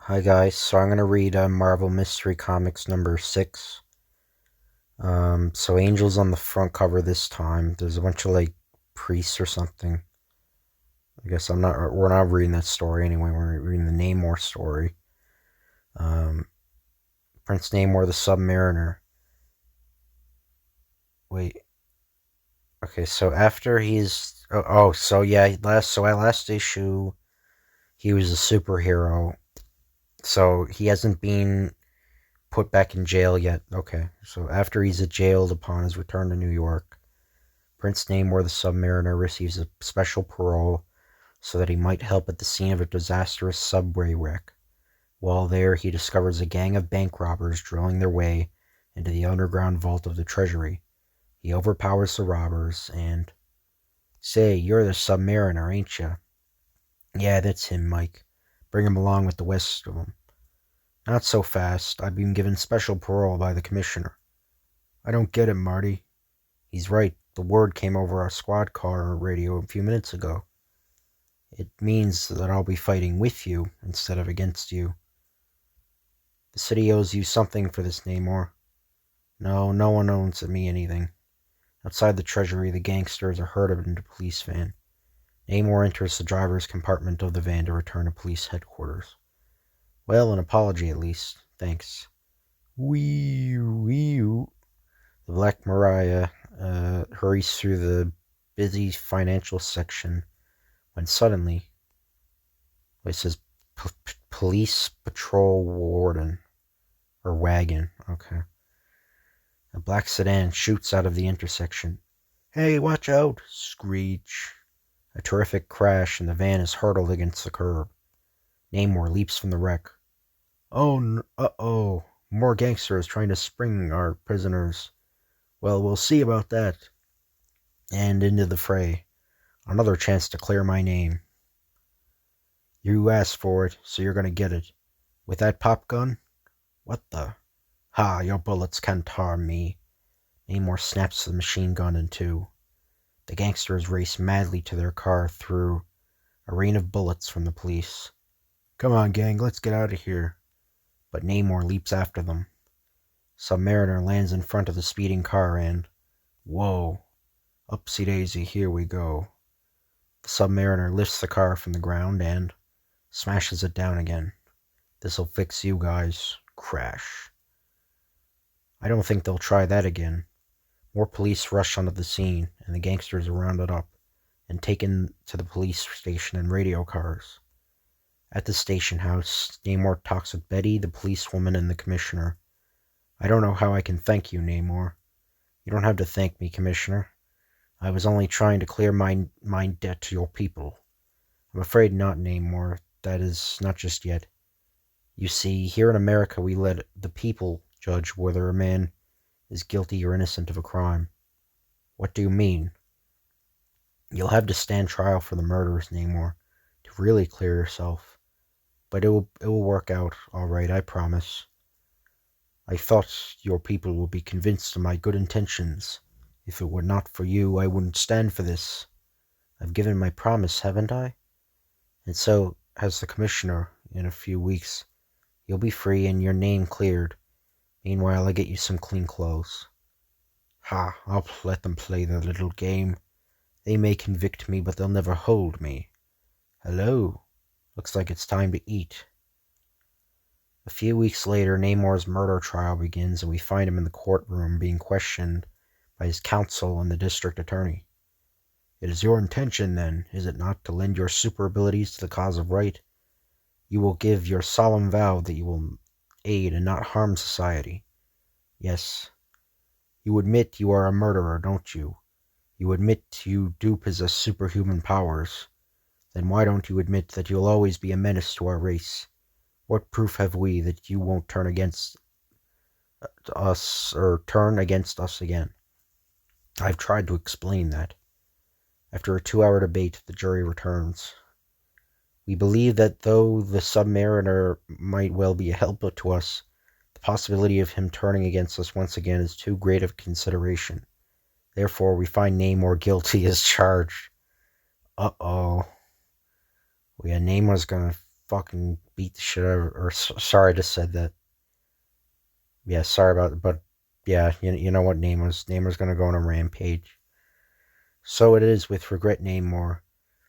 Hi guys, so I'm gonna read Marvel Mystery Comics number 6. So Angel's on the front cover this time. There's a bunch of priests or something. I guess we're not reading that story anyway. We're reading the Namor story. Um, Prince Namor the Submariner. Wait. Okay, so after he's so yeah, last issue he was a superhero. So he hasn't been put back in jail yet. Okay, so after he's jailed upon his return to New York, Prince Namor the Submariner receives a special parole so that he might help at the scene of a disastrous subway wreck. While there, he discovers a gang of bank robbers drilling their way into the underground vault of the Treasury. He overpowers the robbers and... Say, you're the Submariner, ain't ya? Yeah, that's him, Mike. Bring him along with the rest of them. Not so fast. I've been given special parole by the commissioner. I don't get it, Marty. He's right. The word came over our squad car radio a few minutes ago. It means that I'll be fighting with you instead of against you. The city owes you something for this, Namor. No, no one owes me anything. Outside the treasury, the gangsters are herded into a police van. Namor enters the driver's compartment of the van to return to police headquarters. Well, an apology at least. Thanks. Wee wee. The Black Mariah hurries through the busy financial section when suddenly it says police patrol warden or wagon. Okay. A black sedan shoots out of the intersection. Hey, watch out! Screech. A terrific crash and the van is hurtled against the curb. Namor leaps from the wreck. Oh, uh-oh. More gangsters trying to spring our prisoners. Well, we'll see about that. And into the fray. Another chance to clear my name. You asked for it, so you're gonna get it. With that pop gun? What the? Ha, your bullets can't harm me. Namor snaps the machine gun in two. The gangsters race madly to their car through a rain of bullets from the police. Come on, gang, let's get out of here. But Namor leaps after them. Submariner lands in front of the speeding car and... Whoa. Upsy-daisy, here we go. The Submariner lifts the car from the ground and smashes it down again. This'll fix you guys. Crash. I don't think they'll try that again. More police rush onto the scene, and the gangsters are rounded up and taken to the police station in radio cars. At the station house, Namor talks with Betty, the policewoman, and the commissioner. I don't know how I can thank you, Namor. You don't have to thank me, Commissioner. I was only trying to clear my debt to your people. I'm afraid not, Namor. That is, not just yet. You see, here in America we let the people judge whether a man is guilty or innocent of a crime. What do you mean? You'll have to stand trial for the murders, Namor, to really clear yourself. But it will work out all right, I promise. I thought your people would be convinced of my good intentions. If it were not for you, I wouldn't stand for this. I've given my promise, haven't I? And so has the commissioner. In a few weeks, you'll be free and your name cleared. Meanwhile, I get you some clean clothes. Ha, I'll let them play their little game. They may convict me, but they'll never hold me. Hello. Looks like it's time to eat. A few weeks later, Namor's murder trial begins, and we find him in the courtroom being questioned by his counsel and the district attorney. It is your intention, then, is it not, to lend your super abilities to the cause of right? You will give your solemn vow that you will aid and not harm society. Yes. You admit you are a murderer, don't you? You admit you do possess superhuman powers. Then why don't you admit that you'll always be a menace to our race? What proof have we that you won't turn against us again? I've tried to explain that. After a 2-hour debate, the jury returns. We believe that though the Submariner might well be a help to us, the possibility of him turning against us once again is too great a consideration. Therefore, we find Namor guilty as charged. Uh-oh. Yeah, Namor's gonna fucking beat the shit out of, or sorry, I just said that. Yeah, sorry about it, but yeah, you know what Namor's gonna go on a rampage. So it is with regret, Namor,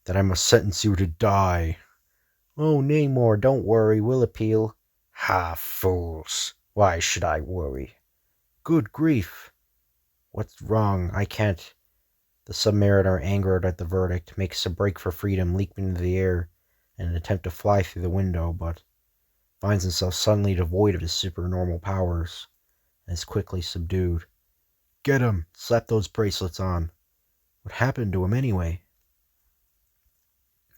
that I must sentence you to die. Oh, Namor, don't worry, we'll appeal. Ha, fools. Why should I worry? Good grief. What's wrong? I can't. The Submariner, angered at the verdict, makes a break for freedom, leaping into the air in an attempt to fly through the window, but finds himself suddenly devoid of his supernormal powers and is quickly subdued. Get him! Slap those bracelets on. What happened to him anyway?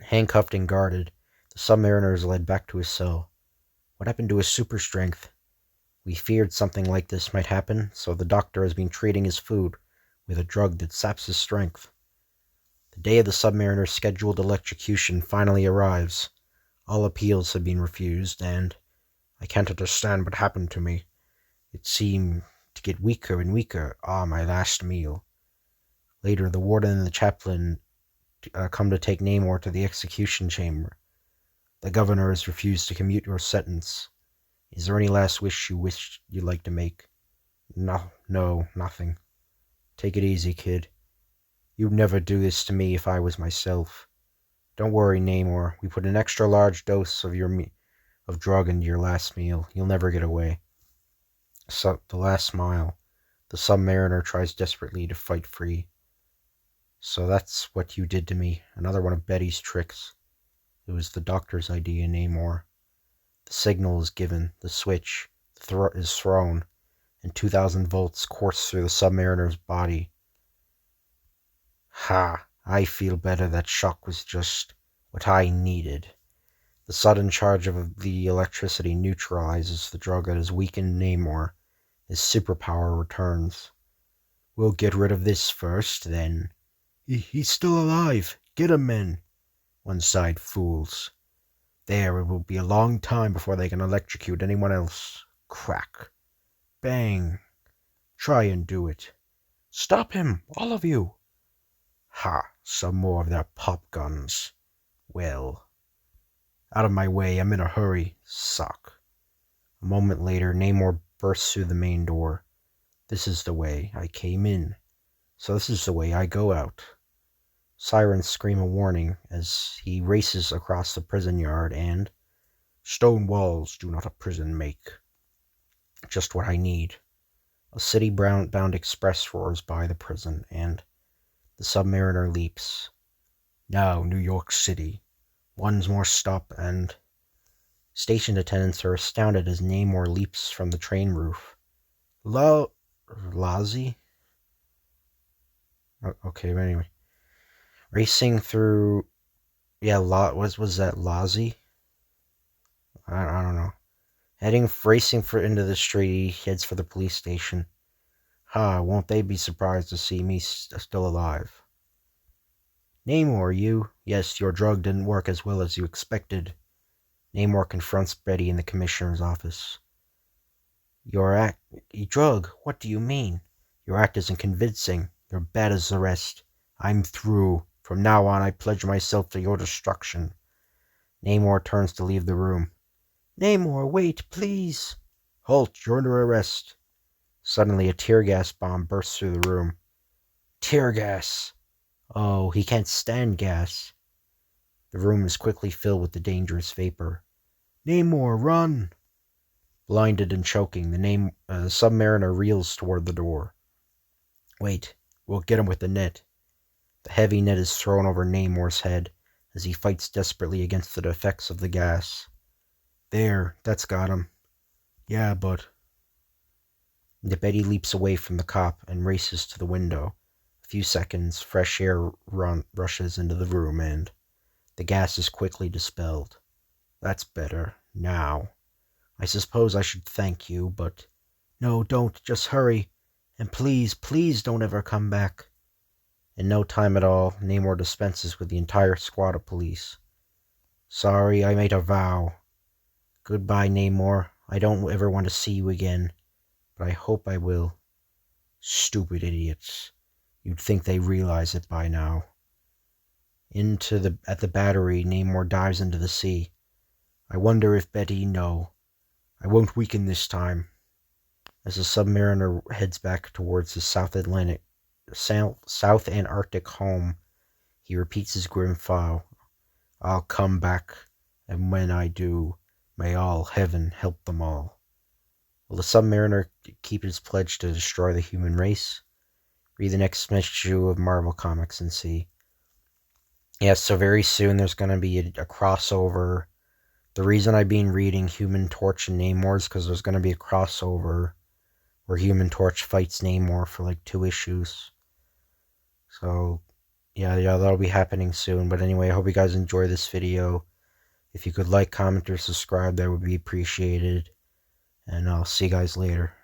Handcuffed and guarded, the Submariner is led back to his cell. What happened to his super strength? We feared something like this might happen, so the doctor has been treating his food with a drug that saps his strength. The day of the Submariner's scheduled electrocution finally arrives. All appeals have been refused, and I can't understand what happened to me. It seemed to get weaker and weaker. Ah, my last meal. Later, the warden and the chaplain come to take Namor to the execution chamber. The governor has refused to commute your sentence. Is there any last wish you'd like to make? No, nothing. Take it easy, kid. You'd never do this to me if I was myself. Don't worry, Namor. We put an extra large dose of of drug into your last meal. You'll never get away. So, the last smile. The Submariner tries desperately to fight free. So that's what you did to me. Another one of Betty's tricks. It was the doctor's idea, Namor. The signal is given. The switch is thrown, and 2,000 volts course through the Submariner's body. Ha! I feel better. That shock was just what I needed. The sudden charge of the electricity neutralizes the drug that has weakened Namor. His superpower returns. We'll get rid of this first, then. He's still alive. Get him, men. One side, fools. There, it will be a long time before they can electrocute anyone else. Crack. Bang. Try and do it. Stop him, all of you. Ha, some more of their pop guns. Well. Out of my way, I'm in a hurry. Suck. A moment later, Namor bursts through the main door. This is the way I came in. So this is the way I go out. Sirens scream a warning as he races across the prison yard and stone walls do not a prison make. Just what I need. A city-bound express roars by the prison and the Submariner leaps. Now, New York City. One more stop and station attendants are astounded as Namor leaps from the train roof. Lazi? Okay, but anyway. Racing through... Yeah, was that Lazi? I don't know. Racing into the street, he heads for the police station. Won't they be surprised to see me still alive? Namor, you? Yes, your drug didn't work as well as you expected. Namor confronts Betty in the commissioner's office. Your drug? What do you mean? Your act isn't convincing. You're bad as the rest. I'm through. From now on, I pledge myself to your destruction. Namor turns to leave the room. Namor, wait, please. Halt, you're under arrest. Suddenly, a tear gas bomb bursts through the room. Tear gas! Oh, he can't stand gas. The room is quickly filled with the dangerous vapor. Namor, run! Blinded and choking, the Submariner reels toward the door. Wait, we'll get him with the net. The heavy net is thrown over Namor's head as he fights desperately against the effects of the gas. There, that's got him. Yeah, but... Betty leaps away from the cop and races to the window. A few seconds, fresh air rushes into the room and the gas is quickly dispelled. That's better. Now. I suppose I should thank you, but... No, don't. Just hurry. And please, please don't ever come back. In no time at all, Namor dispenses with the entire squad of police. Sorry, I made a vow. Goodbye, Namor. I don't ever want to see you again, but I hope I will. Stupid idiots. You'd think they realize it by now. At the battery, Namor dives into the sea. I wonder if Betty know. I won't weaken this time. As the submariner heads back towards his South Antarctic home, he repeats his grim vow. I'll come back, and when I do, may all heaven help them all. Will the submariner keep his pledge to destroy the human race? Read the next issue of Marvel Comics and see. Yeah, so very soon there's going to be a crossover. The reason I've been reading Human Torch and Namor is because there's going to be a crossover where Human Torch fights Namor for like 2 issues. So, yeah, that'll be happening soon. But anyway, I hope you guys enjoy this video. If you could like, comment, or subscribe, that would be appreciated. And I'll see you guys later.